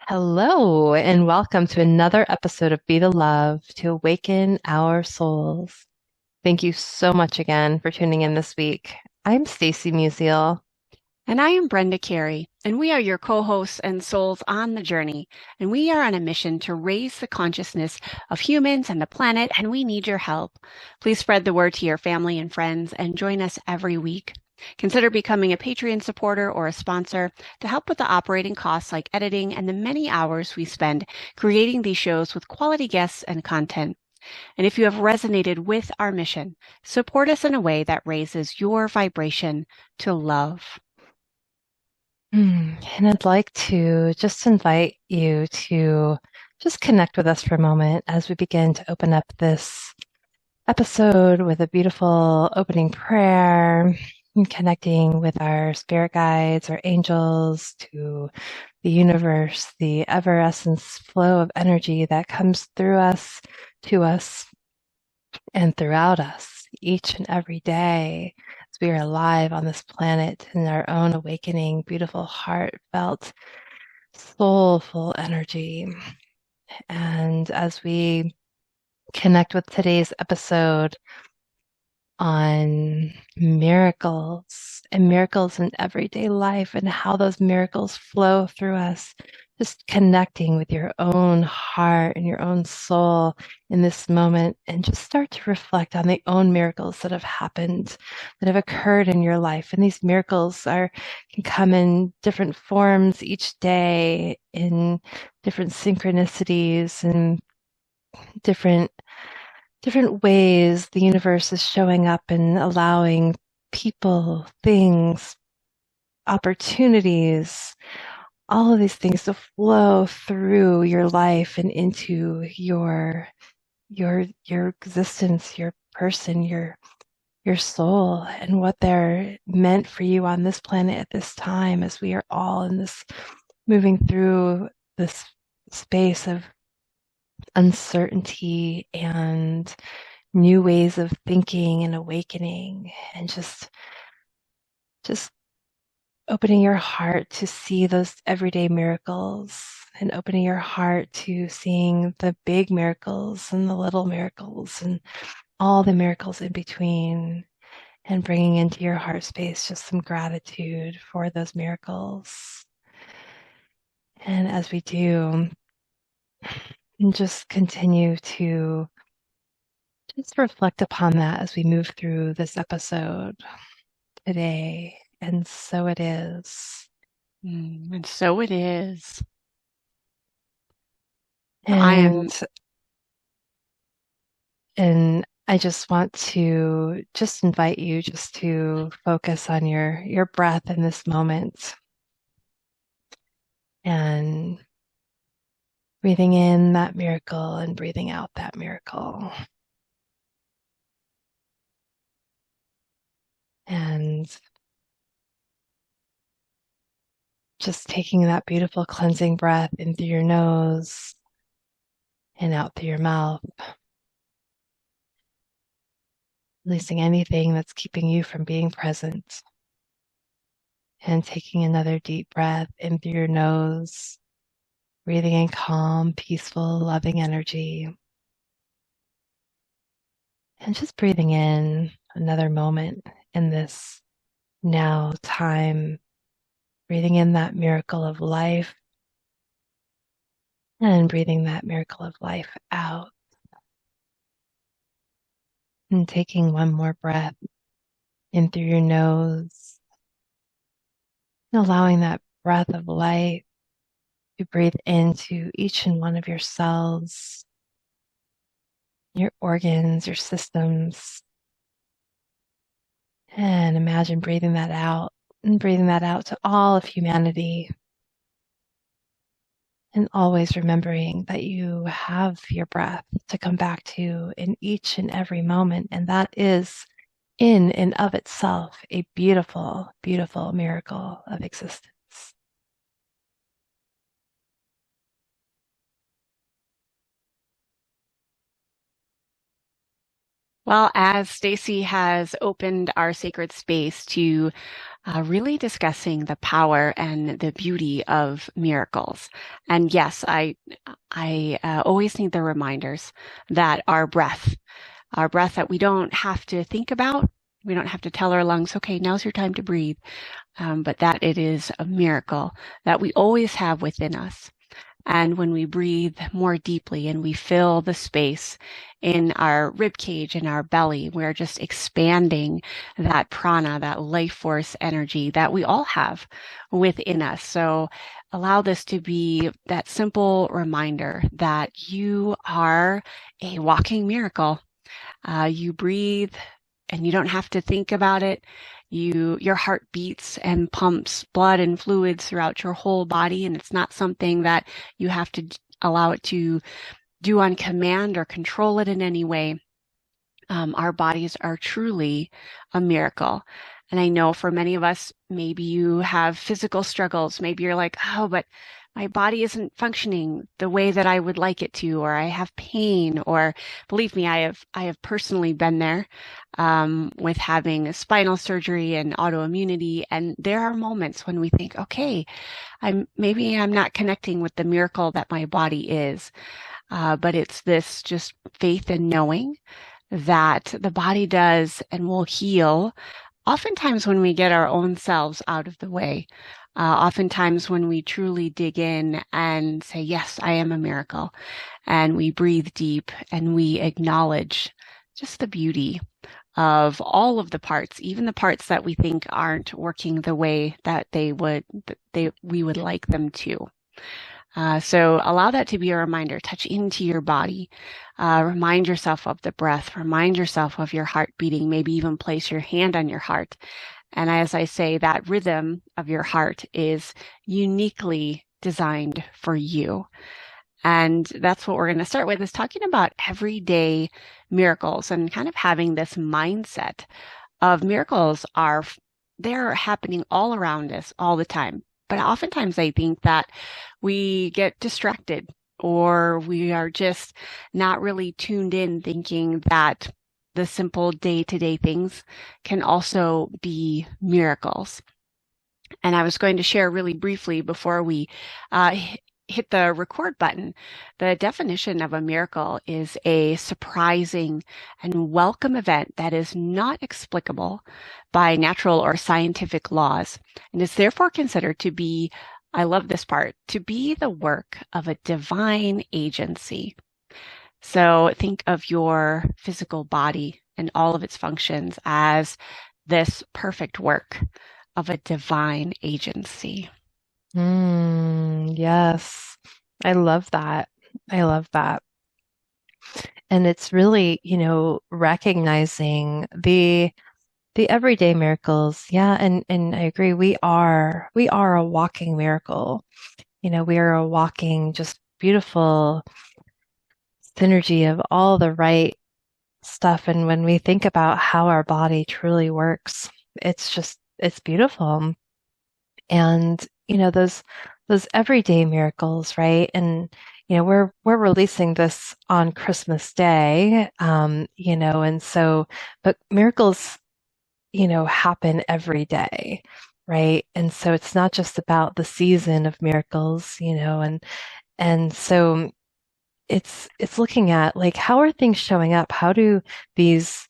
Hello, and welcome to another episode of Be the Love to Awaken Our Souls. Thank you so much again for tuning in this week. I'm Stacy Musial. And I am Brenda Carey, and we are your co-hosts and souls on the journey. And we are on a mission to raise the consciousness of humans and the planet, and we need your help. Please spread the word to your family and friends and join us every week. Consider becoming a Patreon supporter or a sponsor to help with the operating costs like editing and the many hours we spend creating these shows with quality guests and content. And if you have resonated with our mission, support us in a way that raises your vibration to love. And I'd like to just invite you to just connect with us for a moment as we begin to open up this episode with a beautiful opening prayer, and connecting with our spirit guides, our angels, to the universe, the ever essence flow of energy that comes through us, to us, and throughout us each and every day as we are alive on this planet in our own awakening, beautiful, heartfelt, soulful energy. And as we connect with today's episode on miracles and miracles in everyday life and how those miracles flow through us, just connecting with your own heart and your own soul in this moment, and just start to reflect on the own miracles that have happened, that have occurred in your life. And these miracles can come in different forms each day, in different synchronicities and different ways the universe is showing up and allowing people, things, opportunities, all of these things to flow through your life and into your existence, your person, your soul, and what they're meant for you on this planet at this time, as we are all in this moving through this space of uncertainty and new ways of thinking and awakening, and just opening your heart to see those everyday miracles, and opening your heart to seeing the big miracles and the little miracles and all the miracles in between, and bringing into your heart space just some gratitude for those miracles. And as we do, just continue to just reflect upon that as we move through this episode today. And so it is. And so it is. I am. And I just want to just invite you just to focus on your breath in this moment, and breathing in that miracle and breathing out that miracle. And just taking that beautiful cleansing breath in through your nose and out through your mouth, releasing anything that's keeping you from being present. And taking another deep breath in through your nose, breathing in calm, peaceful, loving energy. And just breathing in another moment in this now time, breathing in that miracle of life and breathing that miracle of life out. And taking one more breath in through your nose, and allowing that breath of life to breathe into each and one of your cells, your organs, your systems. And imagine breathing that out, and breathing that out to all of humanity. And always remembering that you have your breath to come back to in each and every moment. And that is in and of itself a beautiful, beautiful miracle of existence. Well, as Stacy has opened our sacred space to really discussing the power and the beauty of miracles. And yes, I always need the reminders that our breath that we don't have to think about. We don't have to tell our lungs, okay, now's your time to breathe, but that it is a miracle that we always have within us. And when we breathe more deeply and we fill the space in our rib cage and our belly, we're just expanding that prana, that life force energy that we all have within us. So allow this to be that simple reminder that you are a walking miracle. You breathe and you don't have to think about it. Your heart beats and pumps blood and fluids throughout your whole body, and it's not something that you have to allow it to do on command or control it in any way. Our bodies are truly a miracle. And I know for many of us, maybe you have physical struggles. Maybe you're like, oh, but my body isn't functioning the way that I would like it to, or I have pain, or believe me, I have personally been there with having a spinal surgery and autoimmunity. And there are moments when we think, okay, maybe I'm not connecting with the miracle that my body is. But it's this just faith in knowing that the body does and will heal oftentimes when we get our own selves out of the way. Oftentimes when we truly dig in and say, yes, I am a miracle, and we breathe deep and we acknowledge just the beauty of all of the parts, even the parts that we think aren't working the way that we would like them to. So allow that to be a reminder. Touch into your body. Remind yourself of the breath. Remind yourself of your heart beating. Maybe even place your hand on your heart. And as I say, that rhythm of your heart is uniquely designed for you. And that's what we're going to start with, is talking about everyday miracles and kind of having this mindset of miracles they're happening all around us all the time. But oftentimes I think that we get distracted, or we are just not really tuned in, thinking that the simple day-to-day things can also be miracles. And I was going to share really briefly before we hit the record button. The definition of a miracle is a surprising and welcome event that is not explicable by natural or scientific laws, and is therefore considered to be, I love this part, to be the work of a divine agency. So think of your physical body and all of its functions as this perfect work of a divine agency. Yes. I love that. I love that. And it's really, recognizing the everyday miracles. Yeah, and I agree. We are a walking miracle. We are a walking, just beautiful synergy of all the right stuff. And when we think about how our body truly works, it's beautiful. And, those everyday miracles, right? And, we're releasing this on Christmas Day, and so, but miracles, happen every day, right? And so it's not just about the season of miracles, and so it's looking at, like, how are things showing up? These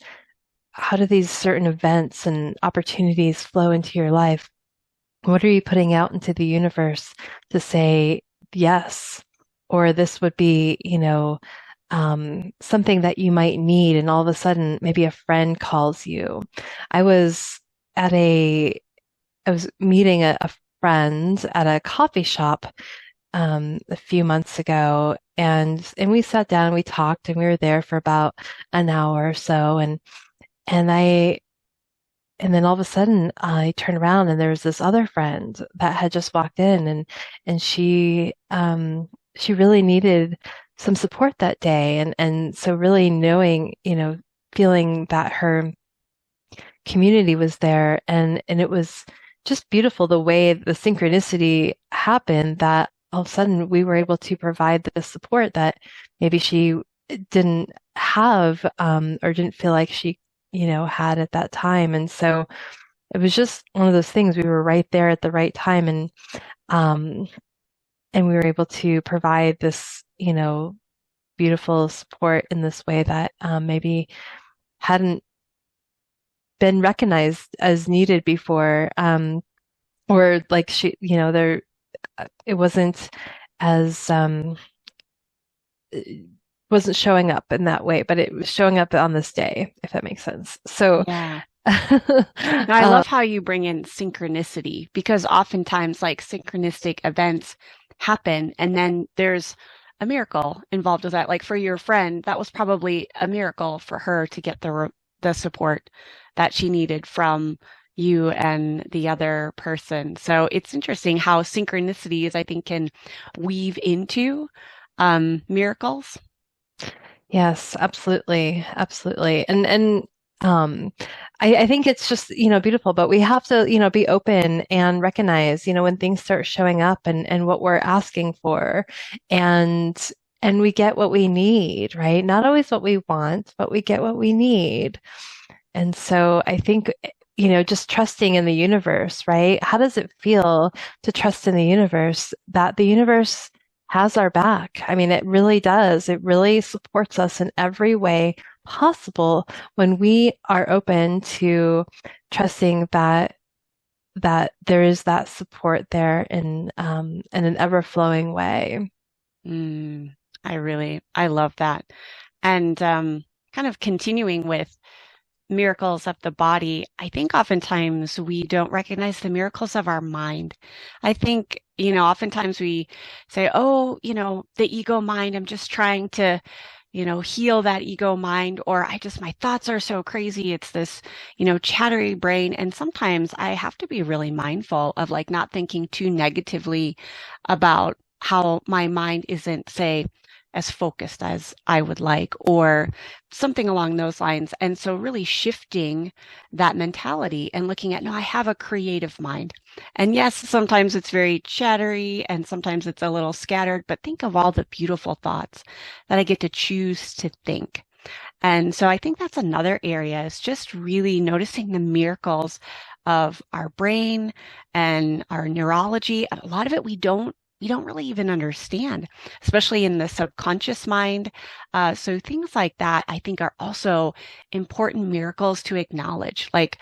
how do these certain events and opportunities flow into your life? What are you putting out into the universe to say yes? Or this would be, something that you might need, and all of a sudden, maybe a friend calls you. I was at I was meeting a friend at a coffee shop a few months ago, and we sat down, we talked, and we were there for about an hour or so, and I and then all of a sudden I turned around and there was this other friend that had just walked in, and she really needed some support that day, and so really knowing, feeling that her community was there, and it was just beautiful the way the synchronicity happened, that all of a sudden we were able to provide the support that maybe she didn't have, or didn't feel like she had at that time. And so it was just one of those things. We were right there at the right time, um, and we were able to provide this, beautiful support in this way that maybe hadn't been recognized as needed before, or like there it as it wasn't showing up in that way, but it was showing up on this day, if that makes sense. So, Yeah. Now, I um, love how you bring in synchronicity because oftentimes, like, synchronistic events happen, and then there's a miracle involved with that. Like for your friend, that was probably a miracle for her to get the support that she needed from you and the other person. So it's interesting how synchronicities, I think, can weave into miracles. yes, absolutely, absolutely, and um, I think it's just beautiful, but we have to be open and recognize when things start showing up and what we're asking for, and and we get what we need, right? Not always what we want, but we get what we need. And so I think, just trusting in the universe, right? How does it feel to trust in the universe that the universe has our back? I mean, it really does. It really supports us in every way possible when we are open to trusting that there is that support there in an ever flowing way. Mm, I love that. And kind of continuing with miracles of the body, I think oftentimes we don't recognize the miracles of our mind. I think, oftentimes we say, oh, the ego mind, I'm just trying to, heal that ego mind, or my thoughts are so crazy. It's this, chattery brain. And sometimes I have to be really mindful of like not thinking too negatively about how my mind isn't, say, as focused as I would like, or something along those lines. And so really shifting that mentality and looking at, no, I have a creative mind. And yes, sometimes it's very chattery and sometimes it's a little scattered, but think of all the beautiful thoughts that I get to choose to think. And so I think that's another area is just really noticing the miracles of our brain and our neurology. A lot of it we don't really even understand, especially in the subconscious mind. So things like that, I think, are also important miracles to acknowledge. Like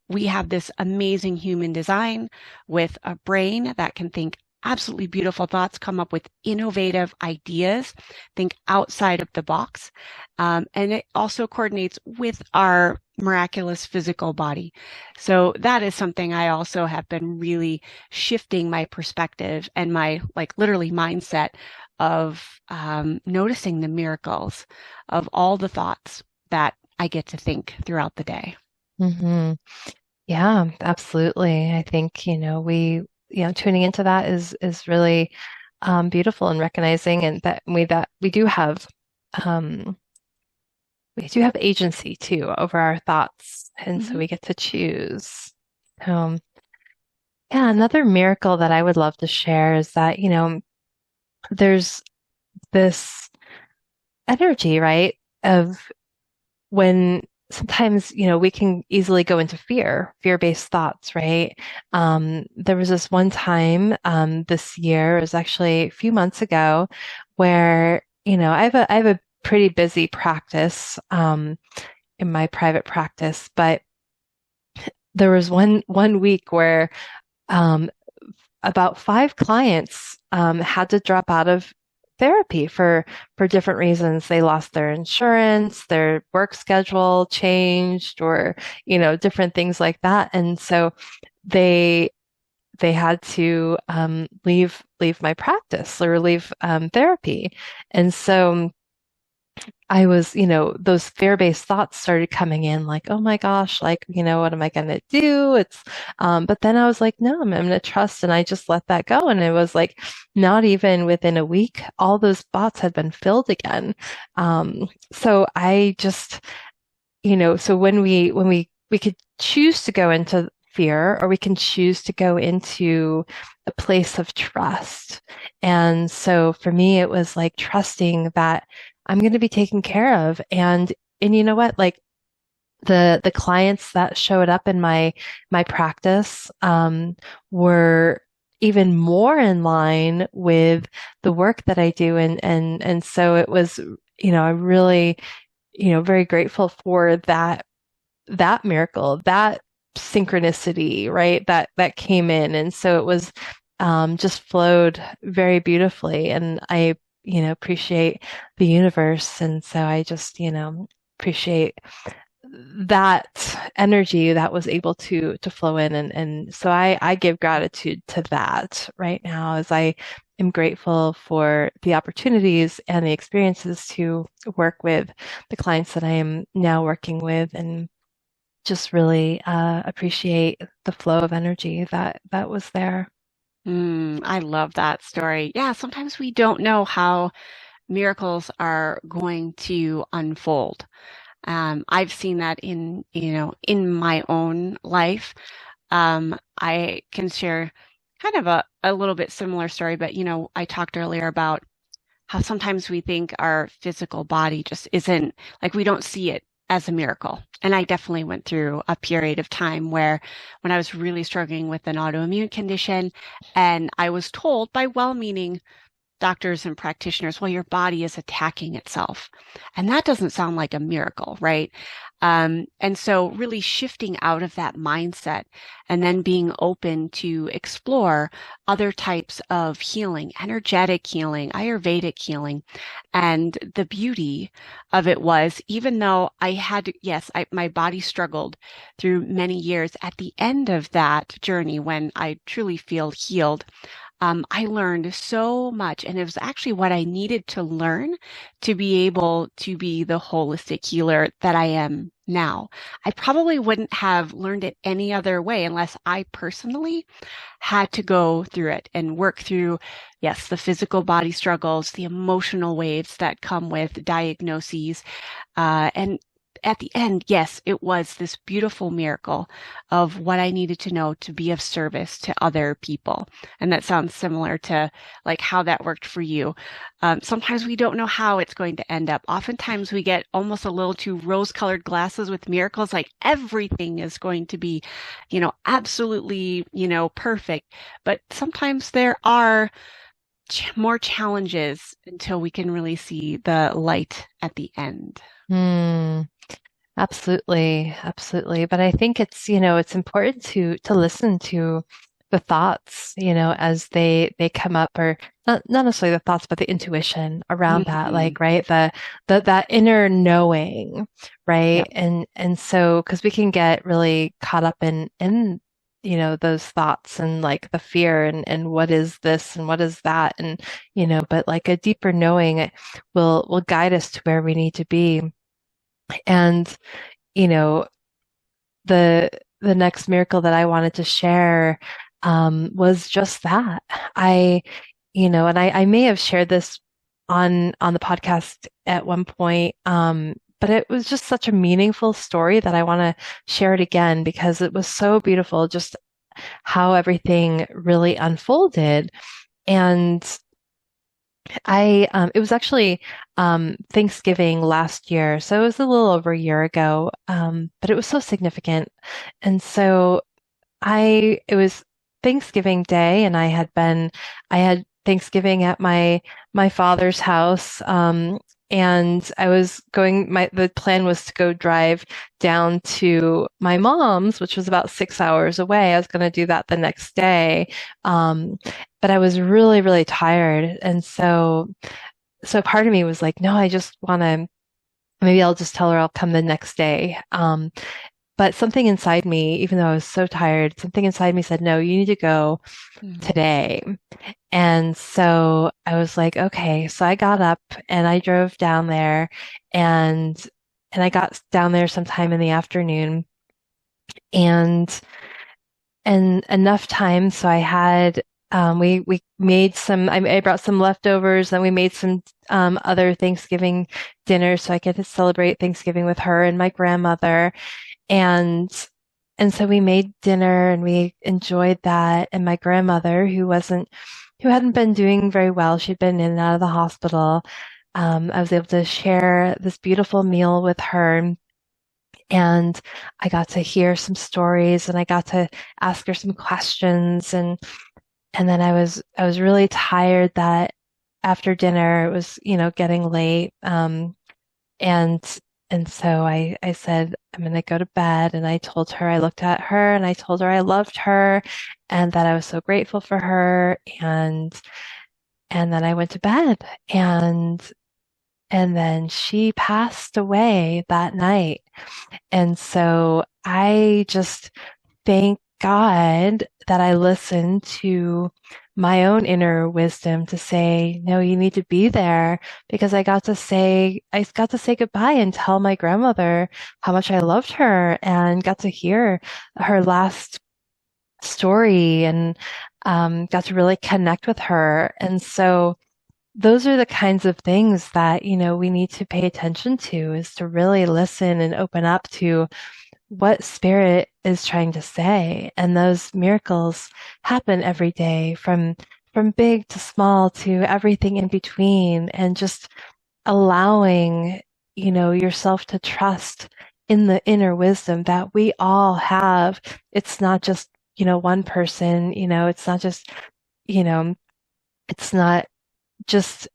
we have this amazing human design with a brain that can think absolutely beautiful thoughts, come up with innovative ideas, think outside of the box. And it also coordinates with our miraculous physical body. So that is something I also have been really shifting my perspective and my like literally mindset of noticing the miracles of all the thoughts that I get to think throughout the day. Hmm. Yeah, absolutely. I think, tuning into that is really beautiful and recognizing and that um, we do have agency too over our thoughts, and so Hmm. we get to choose. Um, yeah, another miracle that I would love to share is that, there's this energy, right, of when sometimes, we can easily go into fear-based thoughts, right? There was this one time this year, it was actually a few months ago, where, I have a pretty busy practice in my private practice, but there was one week where um, about five clients had to drop out of therapy for different reasons. They lost their insurance, their work schedule changed, or different things like that. And so they they had to leave my practice or leave therapy. And so I was, those fear-based thoughts started coming in like, oh my gosh, like, what am I going to do? But then I was like, no, I'm going to trust. And I just let that go. And it was like, not even within a week, all those thoughts had been filled again. So I just, so we could choose to go into fear or we can choose to go into a place of trust. And so for me, it was like trusting that I'm going to be taken care of. And you know what? Like the clients that showed up in my practice were even more in line with the work that I do, and so it was, I'm really, very grateful for that miracle, that synchronicity, right? That came in, and so it was just flowed very beautifully, and I, appreciate the universe, and so I just, appreciate that energy that was able to flow in, and so I give gratitude to that right now, as I am grateful for the opportunities and the experiences to work with the clients that I am now working with, and just really appreciate the flow of energy that was there. I love that story. Yeah, sometimes we don't know how miracles are going to unfold. I've seen that in my own life. I can share kind of a little bit similar story, but I talked earlier about how sometimes we think our physical body just isn't, like, we don't see it as a miracle. And I definitely went through a period of time where when I was really struggling with an autoimmune condition, and I was told by well-meaning doctors and practitioners, well, your body is attacking itself. And that doesn't sound like a miracle, right? And so really shifting out of that mindset and then being open to explore other types of healing, energetic healing, Ayurvedic healing. And the beauty of it was, even though I had to, yes, my body struggled through many years, at the end of that journey, when I truly feel healed, I learned so much, and it was actually what I needed to learn to be able to be the holistic healer that I am now. I probably wouldn't have learned it any other way unless I personally had to go through it and work through, yes, the physical body struggles, the emotional waves that come with diagnoses, and at the end, yes, it was this beautiful miracle of what I needed to know to be of service to other people. And that sounds similar to like how that worked for you. Sometimes we don't know how it's going to end up. Oftentimes we get almost a little too rose-colored glasses with miracles, like everything is going to be, absolutely, perfect. But sometimes there are more challenges until we can really see the light at the end. Hmm. Absolutely, absolutely. But I think it's, it's important to listen to the thoughts, as they come up, or not necessarily the thoughts, but the intuition around that, Mhm. like, right? The that inner knowing, right? Yep. And so, because we can get really caught up in those thoughts, and like the fear, and what is this and what is that, and but like a deeper knowing will guide us to where we need to be. And you know, the the next miracle that I wanted to share was just that. I, and I may have shared this on the podcast at one point, but it was just such a meaningful story that I want to share it again, because it was so beautiful, just how everything really unfolded. And it was actually Thanksgiving last year, so it was a little over a year ago, but it was so significant. And so it was Thanksgiving Day, and I had Thanksgiving at my father's house, and the plan was to go drive down to my mom's, which was about 6 hours away. I was going to do that the next day. But I was really, really tired. And so part of me was like, no, I just want to, maybe I'll just tell her I'll come the next day. But something inside me, even though I was so tired, something inside me said, no, you need to go Mhm. today. And so I was like, okay. So I got up and I drove down there, and I got down there sometime in the afternoon, and enough time so I had we made some, I brought some leftovers, and we made some other Thanksgiving dinners so I could celebrate Thanksgiving with her and my grandmother. And so we made dinner and we enjoyed that. And my grandmother, who hadn't been doing very well, she'd been in and out of the hospital. I was able to share this beautiful meal with her. And I got to hear some stories and I got to ask her some questions and then I was really tired that after dinner it was, getting late. And and so I said, I'm gonna go to bed. And I told her, I looked at her and I told her I loved her and that I was so grateful for her. And then I went to bed. And then she passed away that night. And so I just thank God that I listened to my own inner wisdom to say, no, you need to be there, because I got to say goodbye and tell my grandmother how much I loved her and got to hear her last story and got to really connect with her. And so those are the kinds of things that, we need to pay attention to, is to really listen and open up to what spirit is trying to say. And those miracles happen every day, from big to small to everything in between, and just allowing, yourself to trust in the inner wisdom that we all have. It's not just, one person, it's not just, you know, it's not just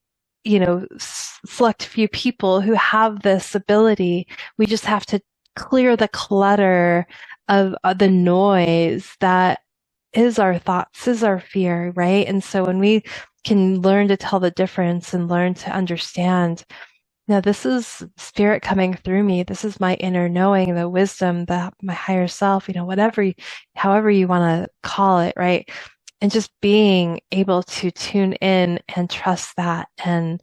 select few people who have this ability. We just have to clear the clutter of the noise that is our thoughts, is our fear, right? And so when we can learn to tell the difference and learn to understand, this is spirit coming through me. This is my inner knowing, the wisdom, my higher self, however you want to call it, right? And just being able to tune in and trust that, and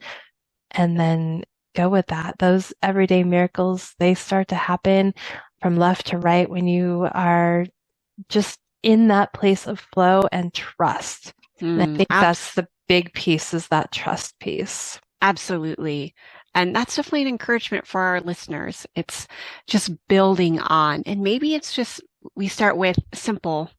then go with that. Those everyday miracles, they start to happen from left to right when you are just in that place of flow and trust. And I think that's the big piece, is that trust piece. Absolutely. And that's definitely an encouragement for our listeners. It's just building on. And maybe it's just we start with simple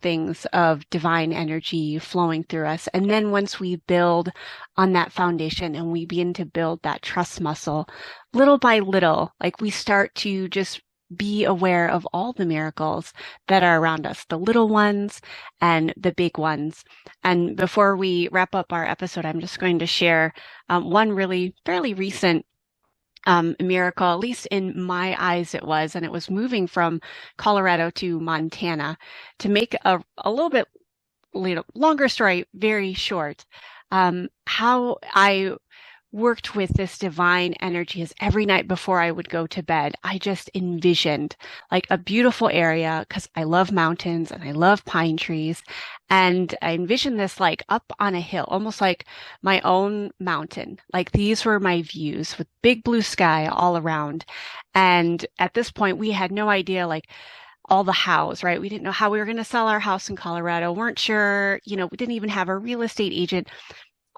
things of divine energy flowing through us. And then once we build on that foundation and we begin to build that trust muscle, little by little, like we start to just be aware of all the miracles that are around us, the little ones and the big ones. And before we wrap up our episode, I'm just going to share one really fairly recent miracle, at least in my eyes it was, and it was moving from Colorado to Montana. To make a little bit longer story very short, how I worked with this divine energy is every night before I would go to bed, I just envisioned like a beautiful area, because I love mountains and I love pine trees. And I envisioned this like up on a hill, almost like my own mountain. Like these were my views with big blue sky all around. And at this point, we had no idea like all the hows, right? We didn't know how we were going to sell our house in Colorado. Weren't sure, we didn't even have a real estate agent.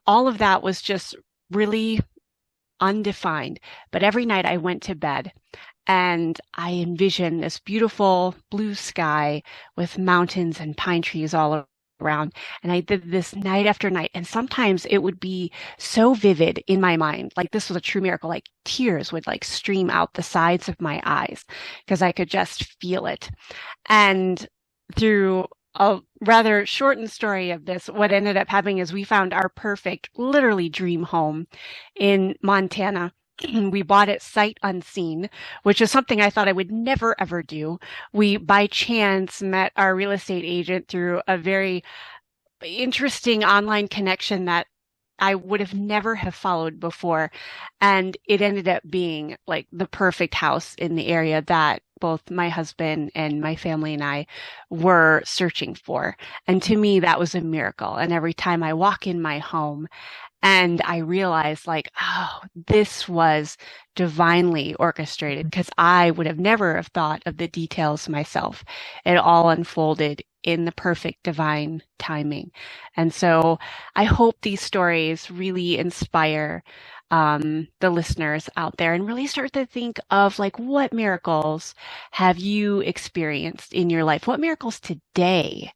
All of that was just really undefined. But every night I went to bed and I envisioned this beautiful blue sky with mountains and pine trees all around. And I did this night after night. And sometimes it would be so vivid in my mind, like this was a true miracle, like tears would like stream out the sides of my eyes because I could just feel it. And through a rather shortened story of this, what ended up happening is we found our perfect, literally dream home in Montana. We bought it sight unseen, which is something I thought I would never, ever do. We, by chance, met our real estate agent through a very interesting online connection that I would have never have followed before. And it ended up being like the perfect house in the area that both my husband and my family and I were searching for. And to me, that was a miracle. And every time I walk in my home and I realized like, oh, this was divinely orchestrated, because I would have never have thought of the details myself. It all unfolded in the perfect divine timing. And so I hope these stories really inspire the listeners out there and really start to think of like, what miracles have you experienced in your life? What miracles today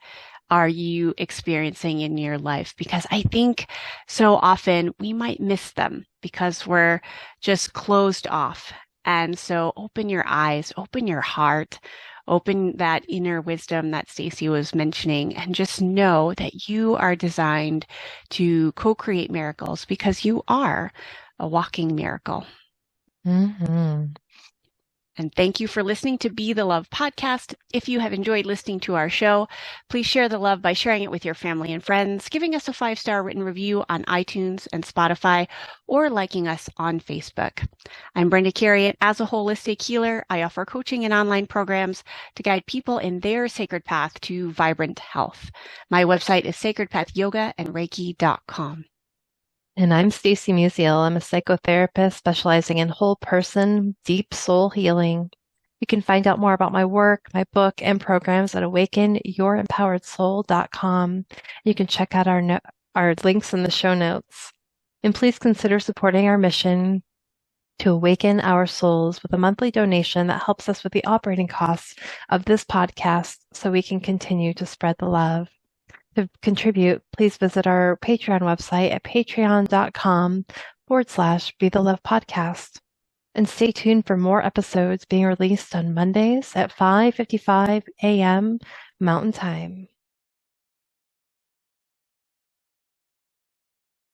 are you experiencing in your life? Because I think so often we might miss them because we're just closed off And so open your eyes, open your heart, open that inner wisdom that Stacy was mentioning, and just know that you are designed to co-create miracles because you are a walking miracle. Mm-hmm. And thank you for listening to Be the Love podcast. If you have enjoyed listening to our show, please share the love by sharing it with your family and friends, giving us a 5-star written review on iTunes and Spotify, or liking us on Facebook. I'm Brenda Carey, and as a holistic healer, I offer coaching and online programs to guide people in their sacred path to vibrant health. My website is sacredpathyogaandreiki.com. And I'm Stacy Musial. I'm a psychotherapist specializing in whole person, deep soul healing. You can find out more about my work, my book, and programs at awakenyouремpoweredsoul.com. You can check out our links in the show notes. And please consider supporting our mission to awaken our souls with a monthly donation that helps us with the operating costs of this podcast so we can continue to spread the love. To contribute, please visit our Patreon website at patreon.com/Be the Love Podcast. And stay tuned for more episodes being released on Mondays at 5:55 a.m. Mountain Time.